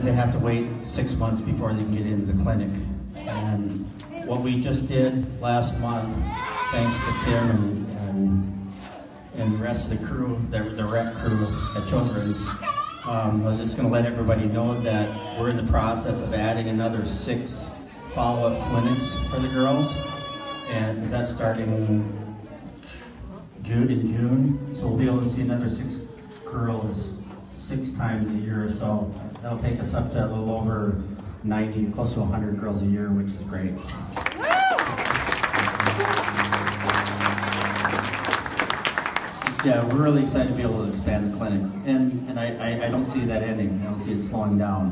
because they have to wait 6 months before they can get into the clinic. And what we just did last month, thanks to Tim and the rest of the crew, the Rett crew at Children's, I was just going to let everybody know that we're in the process of adding another 6 follow-up clinics for the girls, and that's starting in June. So we'll be able to see another 6 girls 6 times a year or so. That'll take us up to a little over 90, close to 100 girls a year, which is great. Yeah, we're really excited to be able to expand the clinic, and I don't see that ending. I don't see it slowing down.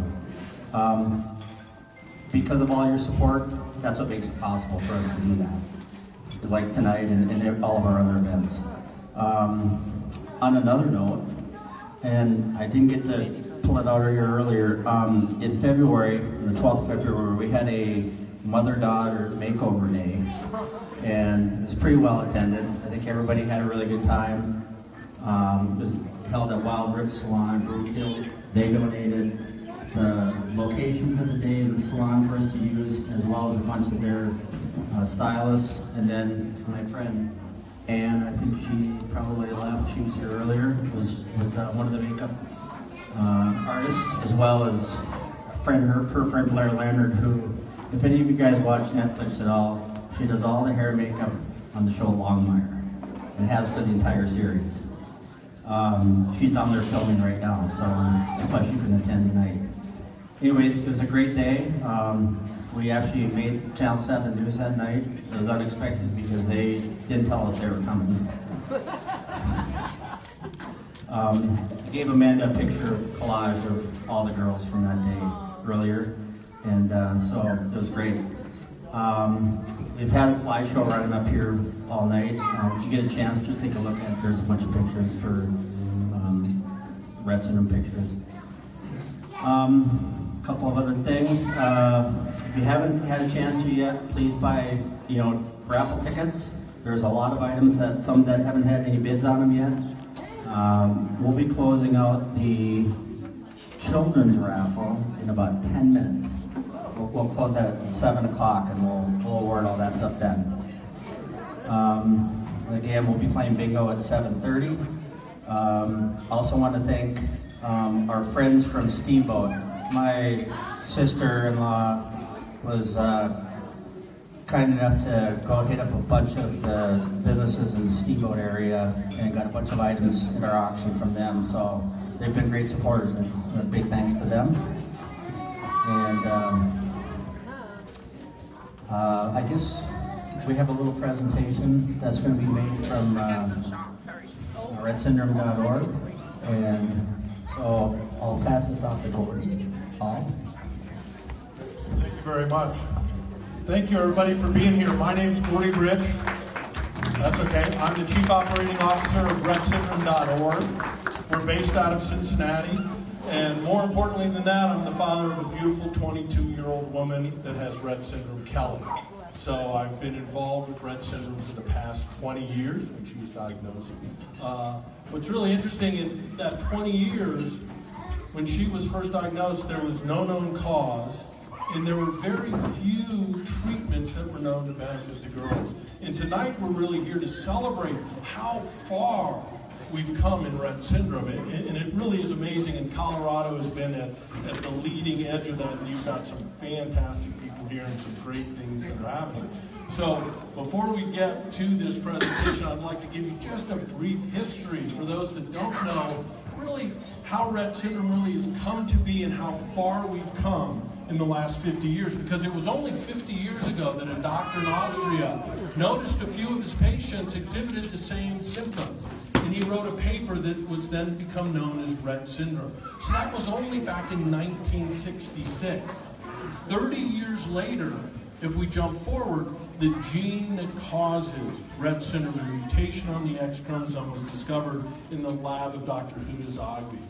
Because of all your support, that's what makes it possible for us to do that, like tonight and all of our other events. On another note, and I didn't get to pull it out here earlier, in February, the 12th of February, we had a mother-daughter makeover day, and it was pretty well attended. I think everybody had a really good time. It was held at Wild Rich Salon, Brookfield. They donated the location for the day, the salon for us to use, as well as a bunch of their stylists. And then my friend Anne, I think she probably left, she was here earlier, was one of the makeup artists, as well as her friend Blair Leonard, who, if any of you guys watch Netflix at all, she does all the hair and makeup on the show Longmire, and has for the entire series. She's down there filming right now, so that's why she couldn't attend tonight. Anyways, it was a great day. We actually made Channel 7 News that night. It was unexpected because they didn't tell us they were coming. I gave Amanda a picture collage of all the girls from that day earlier, and so it was great. We've had a slideshow running up here all night. If you get a chance to take a look at it, there's a bunch of pictures for Rett syndrome pictures. A couple of other things. If you haven't had a chance to yet, please buy, raffle tickets. There's a lot of items some that haven't had any bids on them yet. We'll be closing out the children's raffle in about 10 minutes. We'll close that at 7 o'clock, and we'll award all that stuff then. Again, we'll be playing bingo at 7:30. Also want to thank our friends from Steamboat. My sister-in-law was kind enough to go hit up a bunch of the businesses in the Steamboat area and got a bunch of items in our auction from them. So they've been great supporters, and a big thanks to them. And I guess we have a little presentation that's going to be made from RettSyndrome.org, and so I'll pass this off to Gordy. Paul? Thank you very much. Thank you everybody for being here. My name's Gordy Rich. That's okay. I'm the Chief Operating Officer of RettSyndrome.org. We're based out of Cincinnati. And more importantly than that, I'm the father of a beautiful 22-year-old woman that has Rett syndrome, Kelly. So I've been involved with Rett syndrome for the past 20 years when she was diagnosed. What's really interesting, in that 20 years, when she was first diagnosed, there was no known cause, and there were very few treatments that were known to benefit the girls. And tonight we're really here to celebrate how far we've come in Rett syndrome, and it really is amazing, and Colorado has been at the leading edge of that, and you've got some fantastic people here and some great things that are happening. So before we get to this presentation, I'd like to give you just a brief history for those that don't know really how Rett syndrome really has come to be and how far we've come in the last 50 years, because it was only 50 years ago that a doctor in Austria noticed a few of his patients exhibited the same symptoms. And he wrote a paper that was then become known as Rett syndrome. So that was only back in 1966. 30 years later, if we jump forward, the gene that causes Rett syndrome, a mutation on the X chromosome, was discovered in the lab of Dr. Huda Zogby.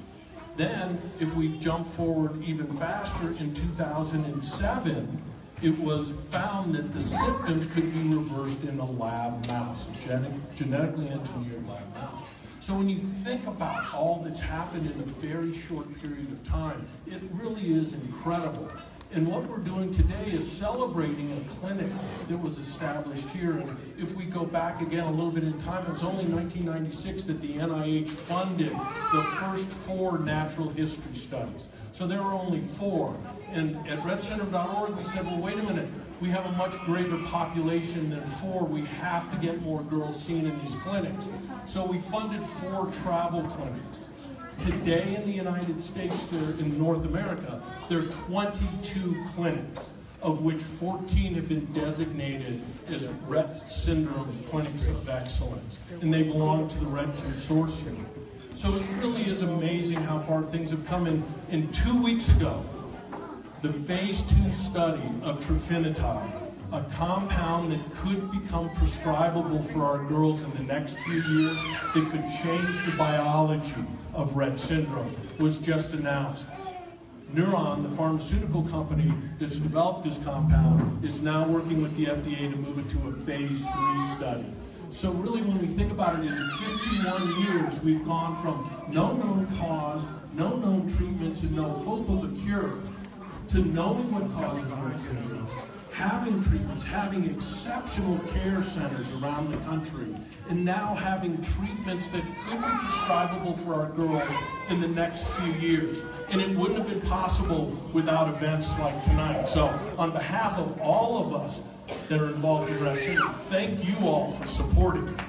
Then, if we jump forward even faster, in 2007, it was found that the symptoms could be reversed in a lab mouse, a genetically engineered lab mouse. So when you think about all that's happened in a very short period of time, it really is incredible. And what we're doing today is celebrating a clinic that was established here. And if we go back again a little bit in time, it was only 1996 that the NIH funded the first 4 natural history studies. So there were only 4. And at rettsyndrome.org, we said, well, wait a minute. We have a much greater population than 4. We have to get more girls seen in these clinics. So we funded 4 travel clinics. Today in the United States, in North America, there are 22 clinics, of which 14 have been designated as Rett syndrome clinics of excellence, and they belong to the Rett Consortium. So it really is amazing how far things have come. And 2 weeks ago, the phase 2 study of trofinetide, a compound that could become prescribable for our girls in the next few years, that could change the biology of Rett syndrome, was just announced. Neuron, the pharmaceutical company that's developed this compound, is now working with the FDA to move it to a phase 3 study. So really, when we think about it, in 51 years, we've gone from no known cause, no known treatments, and no hope of a cure, to knowing what causes Rett syndrome, having treatments, having exceptional care centers around the country, and now having treatments that could be prescribable for our girls in the next few years. And it wouldn't have been possible without events like tonight. So on behalf of all of us that are involved in Rett syndrome, thank you all for supporting it.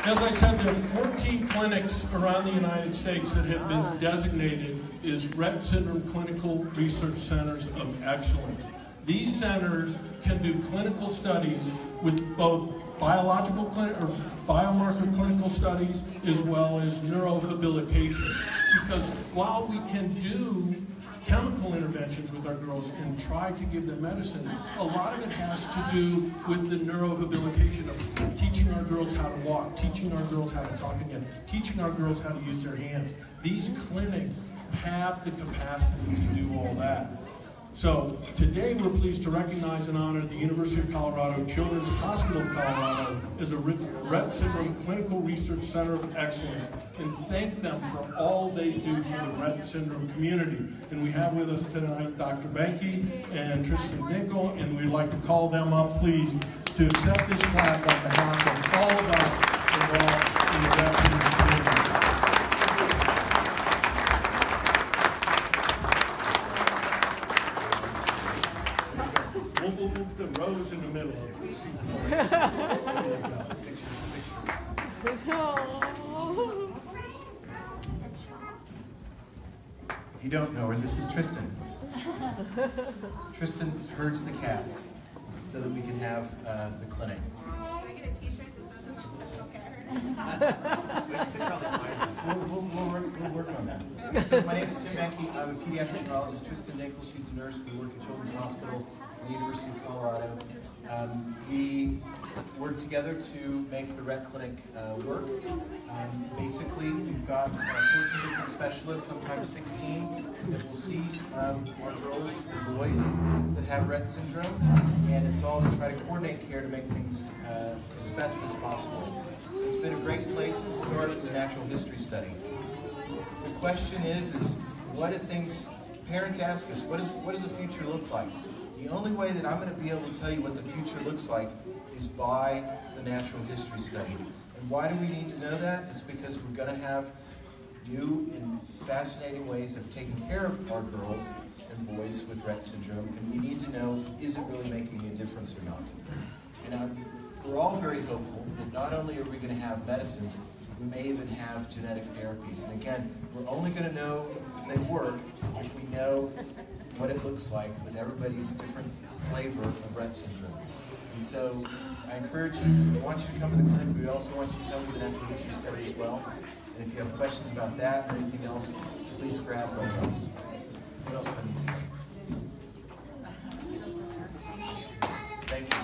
As I said, there are 14 clinics around the United States that have been designated as Rett Syndrome Clinical Research Centers of Excellence. These centers can do clinical studies with both biological or biomarker clinical studies as well as neurohabilitation. Because while we can do chemical interventions with our girls and try to give them medicines, a lot of it has to do with the neurohabilitation of teaching our girls how to walk, teaching our girls how to talk again, teaching our girls how to use their hands. These clinics have the capacity to do all that. So today we're pleased to recognize and honor the University of Colorado Children's Hospital of Colorado as a Rett Syndrome Clinical Research Center of Excellence, and thank them for all they do for the Rett Syndrome community. And we have with us tonight Dr. Banky and Tristan Dinkel, and we'd like to call them up, please, to accept this plaque on behalf of all of us involved in the Rett Syndrome community. We'll move the rows in the middle of the seat. If you don't know her, this is Tristan. Tristan herds the cats so that we can have the clinic. Can I get a t-shirt that says We'll work on that. So my name is Tim Banky. I'm a pediatric neurologist. Tristan Dinkel, she's a nurse. We work at Children's Hospital at the University of Colorado. We work together to make the Rett Clinic work. Basically, we've got 14 different specialists, sometimes 16, that will see our girls and boys that have Rett syndrome, and it's all to try to coordinate care to make things as best as possible. It's been a great place to start the natural history study. The question is what do things, parents ask us, what does the future look like? The only way that I'm going to be able to tell you what the future looks like is by the natural history study. And why do we need to know that? It's because we're going to have new and fascinating ways of taking care of our girls and boys with Rett syndrome, and we need to know, is it really making a difference or not? And we're all very hopeful that not only are we going to have medicines, we may even have genetic therapies. And again, we're only going to know they work if we know what it looks like with everybody's different flavor of Rett syndrome. And so I encourage you, I want you to come to the clinic, but we also want you to come to the natural history study as well. And if you have questions about that or anything else, please grab one of us. What else can I say? Thank you.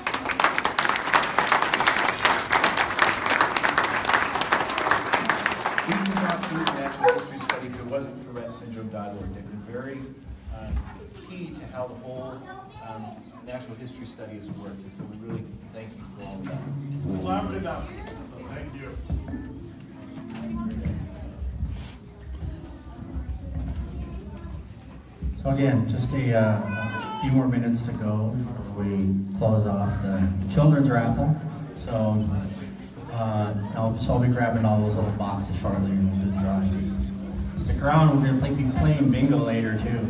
We would not do the natural history study if it wasn't for rettsyndrome.org. They've been very key to how the whole natural history study has worked. And so we really thank you for all of that. Collaborative effort. So thank you. So again, just a few more minutes to go before we close off the children's raffle. So I'll be grabbing all those little boxes shortly and we'll do the drawing. Stick around, we're going to be playing bingo later too.